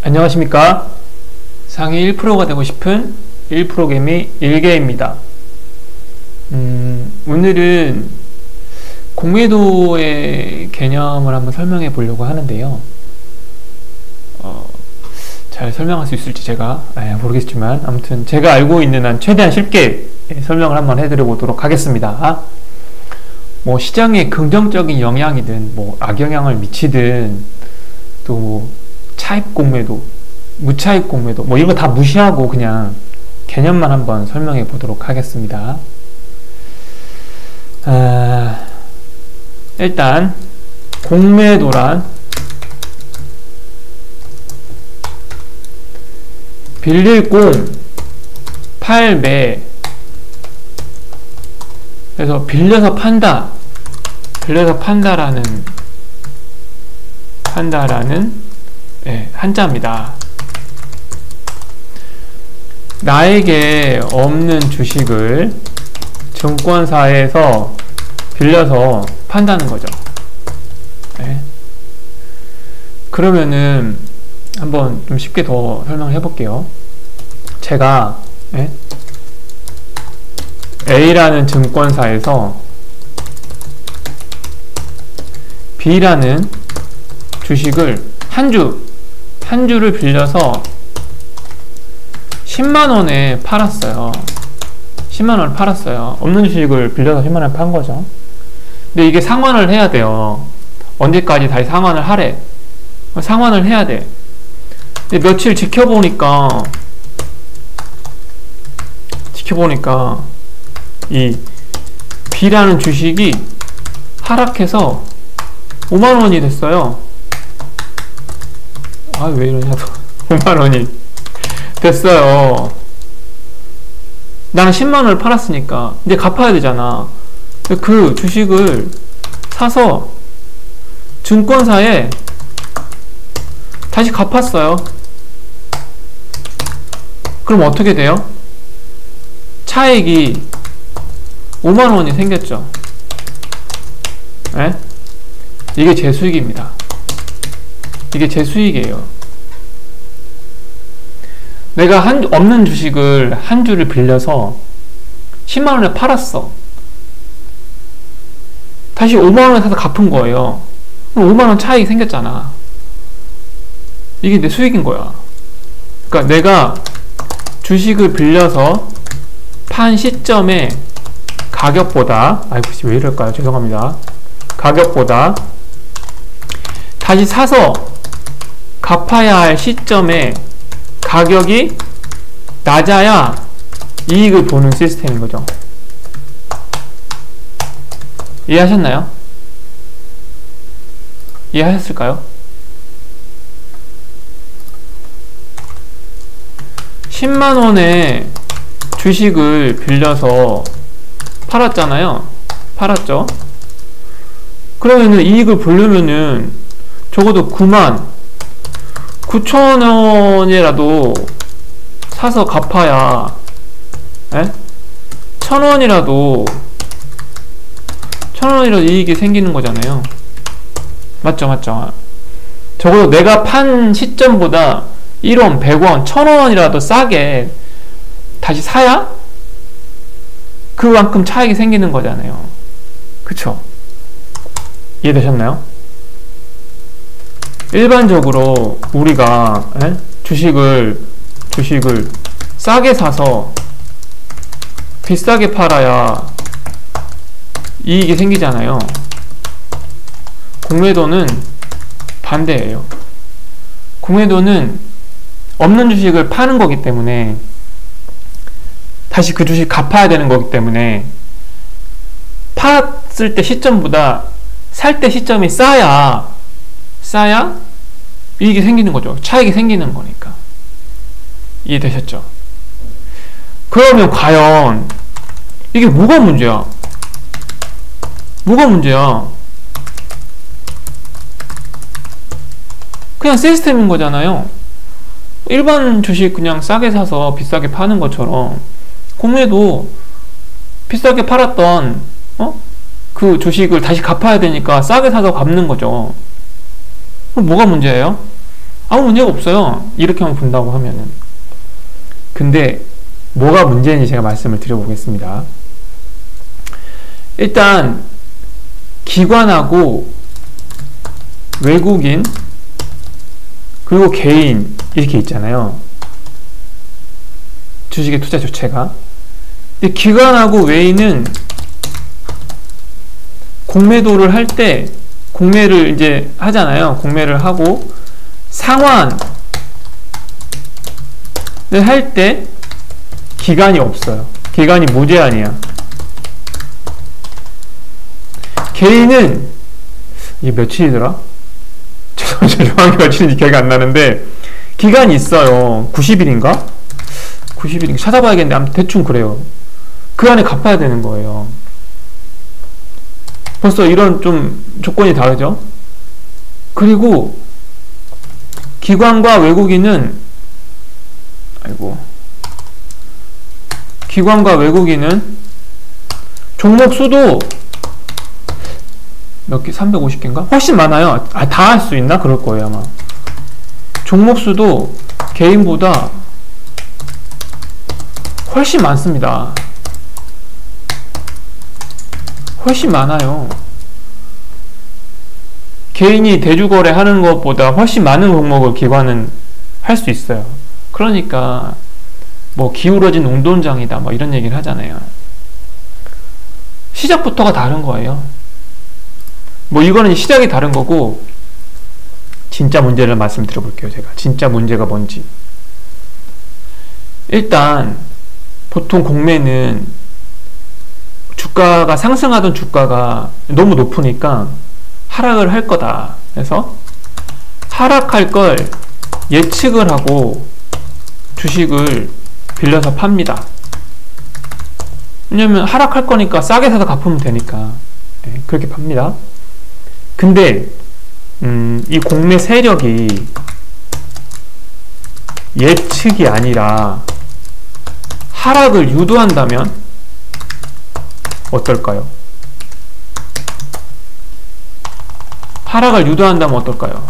안녕하십니까. 상위 1%가 되고 싶은 1%개미 1개입니다. 오늘은 공매도의 개념을 한번 설명해 보려고 하는데요. 잘 설명할 수 있을지 제가 모르겠지만, 아무튼 제가 알고 있는 한 최대한 쉽게 설명을 한번 해드려 보도록 하겠습니다. 뭐 시장에 긍정적인 영향이든 뭐 악영향을 미치든, 또 차입 공매도, 무차입 공매도, 뭐 이런 거 다 무시하고 그냥 개념만 한번 설명해 보도록 하겠습니다. 일단 공매도란 빌릴 공, 팔 매. 그래서 빌려서 판다, 빌려서 판다라는 한자입니다. 나에게 없는 주식을 증권사에서 빌려서 판다는 거죠. 그러면은 한번 좀 쉽게 더 설명을 해볼게요. 제가 A라는 증권사에서 B라는 주식을 한 주를 빌려서 10만원에 팔았어요. 10만원을 팔았어요. 없는 주식을 빌려서 10만원에 판 거죠. 근데 이게 상환을 해야 돼요. 언제까지 다시 상환을 하래. 상환을 해야 돼. 근데 며칠 지켜보니까 이 B라는 주식이 하락해서 5만원이 됐어요. 왜 이러냐, 또. 5만원이 됐어요. 나는 10만원을 팔았으니까 이제 갚아야 되잖아. 그 주식을 사서 증권사에 다시 갚았어요. 그럼 어떻게 돼요? 차액이 5만원이 생겼죠. 이게 제 수익입니다. 이게 제 수익이에요. 내가 없는 주식을 한 주를 빌려서 10만원에 팔았어. 다시 5만원에 사서 갚은 거예요. 그럼 5만원 차익이 생겼잖아. 이게 내 수익인 거야. 그러니까 내가 주식을 빌려서 판 시점에 가격보다, 왜 이럴까요? 죄송합니다. 가격보다 다시 사서 갚아야 할 시점에 가격이 낮아야 이익을 보는 시스템인 거죠. 이해하셨나요? 이해하셨을까요? 10만원에 주식을 빌려서 팔았잖아요. 팔았죠? 그러면은 이익을 보려면은 적어도 99,000원이라도 사서 갚아야 1,000원이라도 이익이 생기는 거잖아요. 맞죠? 적어도 내가 판 시점보다 1원, 100원, 1,000원이라도 싸게 다시 사야 그만큼 차익이 생기는 거잖아요. 그쵸? 이해되셨나요? 일반적으로 우리가 주식을 싸게 사서 비싸게 팔아야 이익이 생기잖아요. 공매도는 반대예요. 공매도는 없는 주식을 파는 거기 때문에 다시 그 주식 갚아야 되는 거기 때문에 팔았을 때 시점보다 살 때 시점이 싸야 이익이 생기는 거죠. 차익이 생기는 거니까. 이해되셨죠? 그러면 과연 이게 뭐가 문제야? 그냥 시스템인 거잖아요. 일반 주식 그냥 싸게 사서 비싸게 파는 것처럼 공매도 비싸게 팔았던 그 주식을 다시 갚아야 되니까 싸게 사서 갚는 거죠. 그럼 뭐가 문제예요? 아무 문제가 없어요. 이렇게만 본다고 하면은. 근데 뭐가 문제인지 제가 말씀을 드려보겠습니다. 일단 기관하고 외국인 그리고 개인 이렇게 있잖아요. 주식의 투자 주체가. 근데 기관하고 외인은 공매도를 할 때 공매를 이제 하잖아요. 공매를 하고 상환을 할 때 기간이 없어요. 기간이 무제한이야. 개인은 이게 며칠이더라? 정확히 며칠인지 기억이 안 나는데 기간이 있어요. 90일인가? 90일인가? 찾아봐야겠는데 아무튼 대충 그래요. 그 안에 갚아야 되는 거예요. 벌써 이런 좀 조건이 다르죠? 그리고 기관과 외국인은 기관과 외국인은 종목 수도 몇 개? 350개인가? 훨씬 많아요. 다 할 수 있나? 그럴 거예요, 아마. 종목 수도 개인보다 훨씬 많습니다. 훨씬 많아요. 개인이 대주거래 하는 것보다 훨씬 많은 종목을 기관은 할 수 있어요. 그러니까 뭐 기울어진 운동장이다 뭐 이런 얘기를 하잖아요. 시작부터가 다른 거예요. 뭐 이거는 시작이 다른 거고, 진짜 문제를 말씀드려 볼게요. 제가 진짜 문제가 뭔지. 일단 보통 공매는 주가가 상승하던 주가가 너무 높으니까 하락을 할 거다. 그래서 하락할 걸 예측을 하고 주식을 빌려서 팝니다. 왜냐면 하락할 거니까 싸게 사서 갚으면 되니까. 네, 그렇게 팝니다. 근데 이 공매 세력이 예측이 아니라 하락을 유도한다면 어떨까요? 하락을 유도한다면 어떨까요?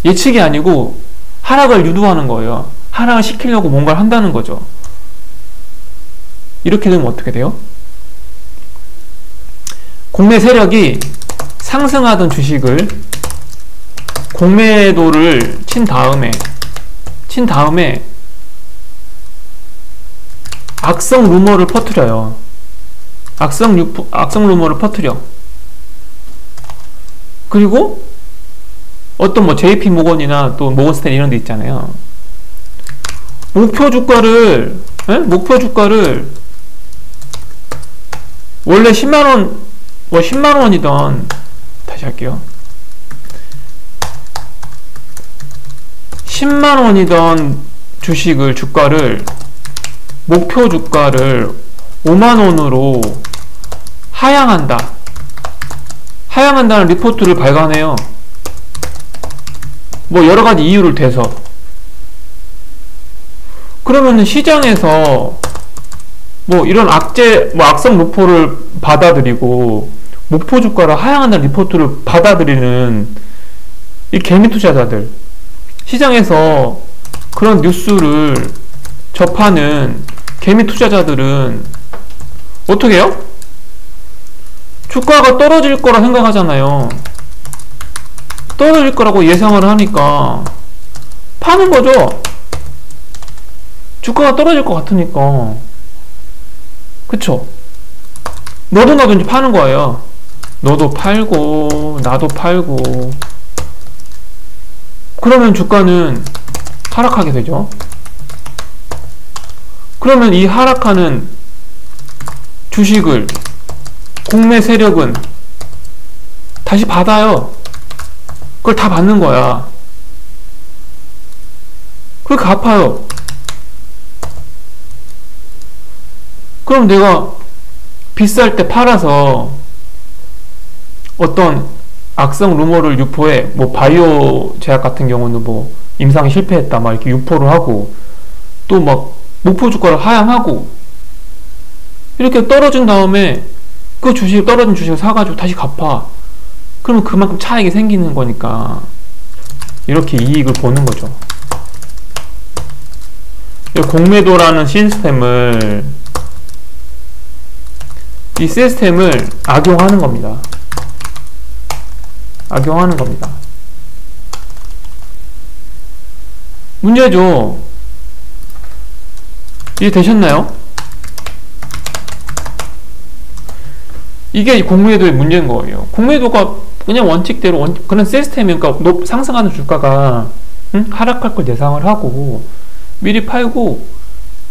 예측이 아니고 하락을 유도하는 거예요. 하락을 시키려고 뭔가를 한다는 거죠. 이렇게 되면 어떻게 돼요? 공매 세력이 상승하던 주식을 공매도를 친 다음에 악성 루머를 퍼뜨려요. 악성 루머를 퍼뜨려. 그리고 어떤 뭐 JP 모건이나 또 모건스탠리 이런 데 있잖아요. 목표 주가를 원래 10만원, 뭐 10만원이던, 다시 할게요. 10만원이던 주식을, 주가를, 목표 주가를 5만원으로 하향한다는 리포트를 발간해요. 뭐 여러가지 이유를 대서. 그러면은 시장에서 뭐 이런 악성 루포를 받아들이고 목표 주가를 하향한다는 리포트를 받아들이는 이 개미 투자자들, 시장에서 그런 뉴스를 접하는 개미 투자자들은 어떻게 해요? 주가가 떨어질 거라 생각하잖아요. 떨어질 거라고 예상을 하니까 파는 거죠. 주가가 떨어질 것 같으니까. 그쵸? 너도 나도 이제 파는 거예요. 너도 팔고 나도 팔고. 그러면 주가는 하락하게 되죠. 그러면 이 하락하는 주식을 공매 세력은 다시 받아요. 그걸 다 받는 거야. 그걸 갚아요. 그럼 내가 비쌀 때 팔아서 어떤 악성 루머를 유포해, 뭐 바이오 제약 같은 경우는 뭐 임상이 실패했다 막 이렇게 유포를 하고, 또 막 목표 주가를 하향하고 이렇게 떨어진 다음에 그 떨어진 주식을 사가지고 다시 갚아. 그러면 그만큼 차익이 생기는 거니까. 이렇게 이익을 보는 거죠. 공매도라는 시스템을 악용하는 겁니다. 악용하는 겁니다. 문제죠. 이해되셨나요? 이게 공매도의 문제인 거예요. 공매도가 그냥 원칙대로 그런 시스템이, 그러니까 상승하는 주가가 하락할 걸 예상을 하고 미리 팔고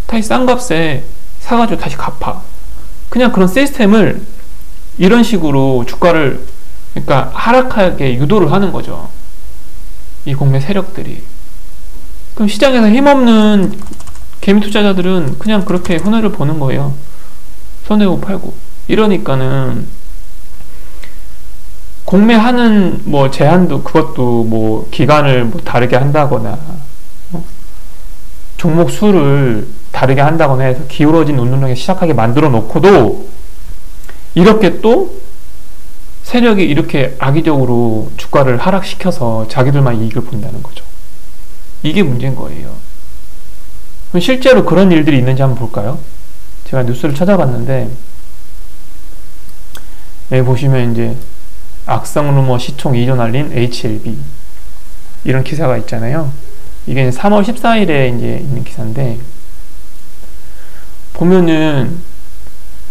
다시 싼 값에 사가지고 다시 갚아. 그냥 그런 시스템을 이런 식으로 주가를, 그러니까 하락하게 유도를 하는 거죠. 이 공매 세력들이. 그럼 시장에서 힘없는 개미 투자자들은 그냥 그렇게 손해를 보는 거예요. 손해고 팔고. 이러니까는 공매하는 뭐 제한도, 그것도 뭐 기간을 뭐 다르게 한다거나 종목 수를 다르게 한다거나 해서 기울어진 운동량이 시작하게 만들어 놓고도 이렇게 또 세력이 이렇게 악의적으로 주가를 하락시켜서 자기들만 이익을 본다는 거죠. 이게 문제인 거예요. 그럼 실제로 그런 일들이 있는지 한번 볼까요? 제가 뉴스를 찾아봤는데, 여기 보시면 이제 악성 루머 시총 2조 날린 HLB 이런 기사가 있잖아요. 이게 3월 14일에 이제 있는 기사인데, 보면은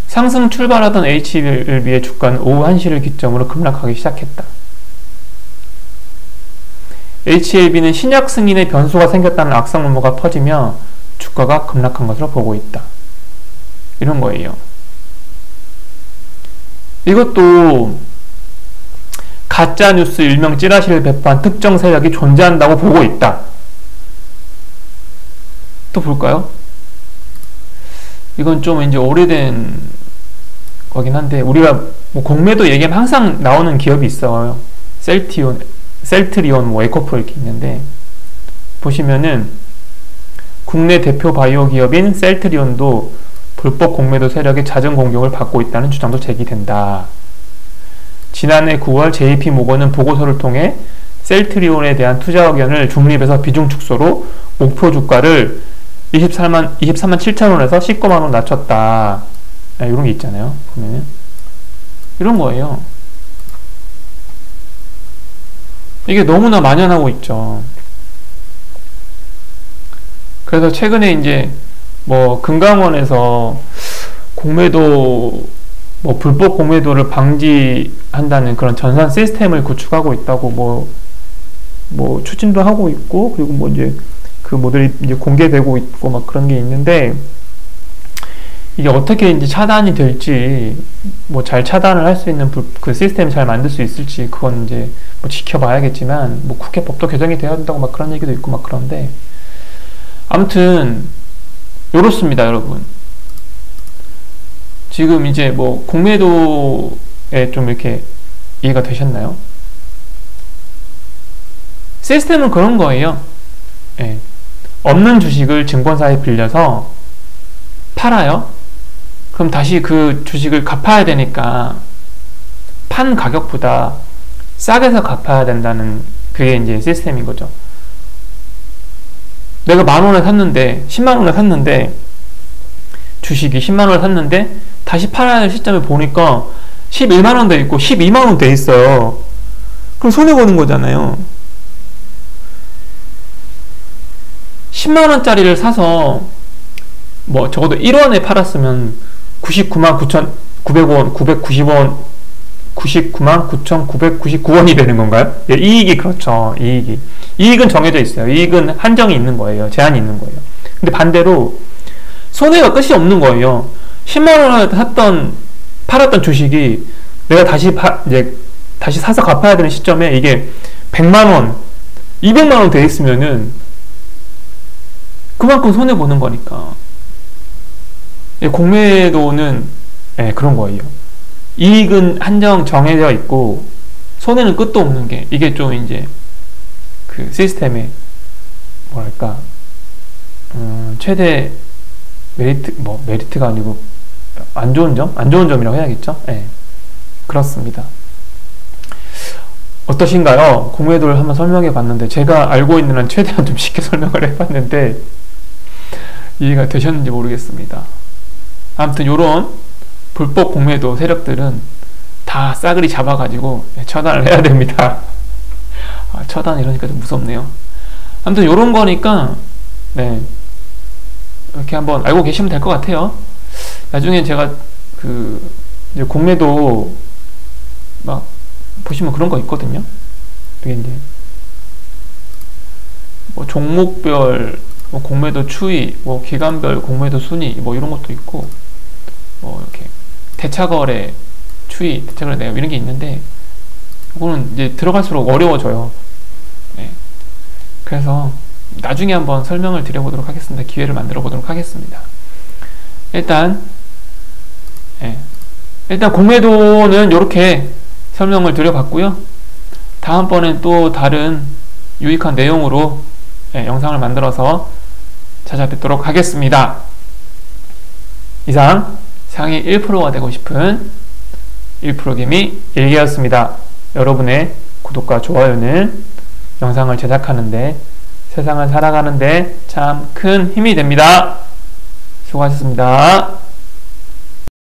상승 출발하던 HLB의 주가는 오후 1시를 기점으로 급락하기 시작했다. HLB는 신약 승인의 변수가 생겼다는 악성 루머가 퍼지며 주가가 급락한 것으로 보고 있다. 이런 거예요. 이것도 가짜뉴스 일명 찌라시를 배포한 특정 세력이 존재한다고 보고 있다. 또 볼까요? 이건 좀 이제 오래된 거긴 한데, 우리가 뭐 공매도 얘기하면 항상 나오는 기업이 있어요. 셀트리온, 뭐 에코프 이렇게 있는데, 보시면은 국내 대표 바이오 기업인 셀트리온도 불법 공매도 세력의 잦은 공격을 받고 있다는 주장도 제기된다. 지난해 9월 JP모건은 보고서를 통해 셀트리온에 대한 투자 의견을 중립해서 비중 축소로 목표 주가를 23만 7천원에서 19만원 낮췄다. 이런 게 있잖아요. 보면은 이런 거예요. 이게 너무나 만연하고 있죠. 그래서 최근에 이제 뭐 금감원에서 공매도, 뭐 불법 공매도를 방지한다는 그런 전산 시스템을 구축하고 있다고 뭐 추진도 하고 있고, 그리고 뭐 이제 그 모델이 이제 공개되고 있고 막 그런 게 있는데, 이게 어떻게 이제 차단이 될지, 뭐 잘 차단을 할 수 있는 그 시스템을 잘 만들 수 있을지, 그건 이제 뭐 지켜봐야겠지만, 뭐 국회법도 개정이 돼야 된다고 막 그런 얘기도 있고 막 그런데, 아무튼 요렇습니다, 여러분. 지금 이제 뭐 공매도에 좀 이렇게 이해가 되셨나요? 시스템은 그런 거예요. 예. 없는 주식을 증권사에 빌려서 팔아요. 그럼 다시 그 주식을 갚아야 되니까 판 가격보다 싸게 서 갚아야 된다는, 그게 이제 시스템인 거죠. 내가 10,000원에 샀는데, 10만원에 샀는데, 주식이 10만원에 샀는데 다시 팔아야 할 시점에 보니까 11만원 돼 있고 12만원 돼 있어요. 그럼 손해보는 거잖아요. 10만원짜리를 사서 뭐 적어도 1원에 팔았으면 99만 9,900원, 990원, 99만 9,999원이 되는 건가요? 예, 이익이, 그렇죠. 이익은 정해져 있어요. 이익은 한정이 있는 거예요. 제한이 있는 거예요. 근데 반대로 손해가 끝이 없는 거예요. 10만원에 팔았던 주식이 내가 다시 사서 갚아야 되는 시점에 이게 100만원, 200만원 돼 있으면은 그만큼 손해보는 거니까. 공매도는 그런 거예요. 이익은 한정 정해져 있고 손해는 끝도 없는 게, 이게 좀 이제 그 시스템의 뭐랄까 최대 메리트가 아니고 안 좋은 점이라고 해야겠죠. 그렇습니다. 어떠신가요? 공매도를 한번 설명해 봤는데, 제가 알고 있는 한 최대한 좀 쉽게 설명을 해봤는데 이해가 되셨는지 모르겠습니다. 아무튼 요런 불법 공매도 세력들은 다 싸그리 잡아가지고 처단을 해야 됩니다. 처단 이러니까 좀 무섭네요. 아무튼 요런 거니까 네, 이렇게 한번 알고 계시면 될 것 같아요. 나중에 제가 이제 공매도 막 보시면 그런 거 있거든요. 되게 이제 뭐 종목별 뭐 공매도 추이, 뭐 기간별 공매도 순위, 뭐 이런 것도 있고, 뭐 이렇게 대차거래 추이, 대차거래 내역 이런 게 있는데, 그거는 이제 들어갈수록 어려워져요. 네. 그래서 나중에 한번 설명을 드려보도록 하겠습니다. 기회를 만들어 보도록 하겠습니다. 일단 공매도는 이렇게 설명을 드려봤고요. 다음번엔 또 다른 유익한 내용으로 영상을 만들어서 찾아뵙도록 하겠습니다. 이상 상위 1%가 되고 싶은 1%개미 일기였습니다. 여러분의 구독과 좋아요는 영상을 제작하는데, 세상을 살아가는데 참 큰 힘이 됩니다. 수고하셨습니다.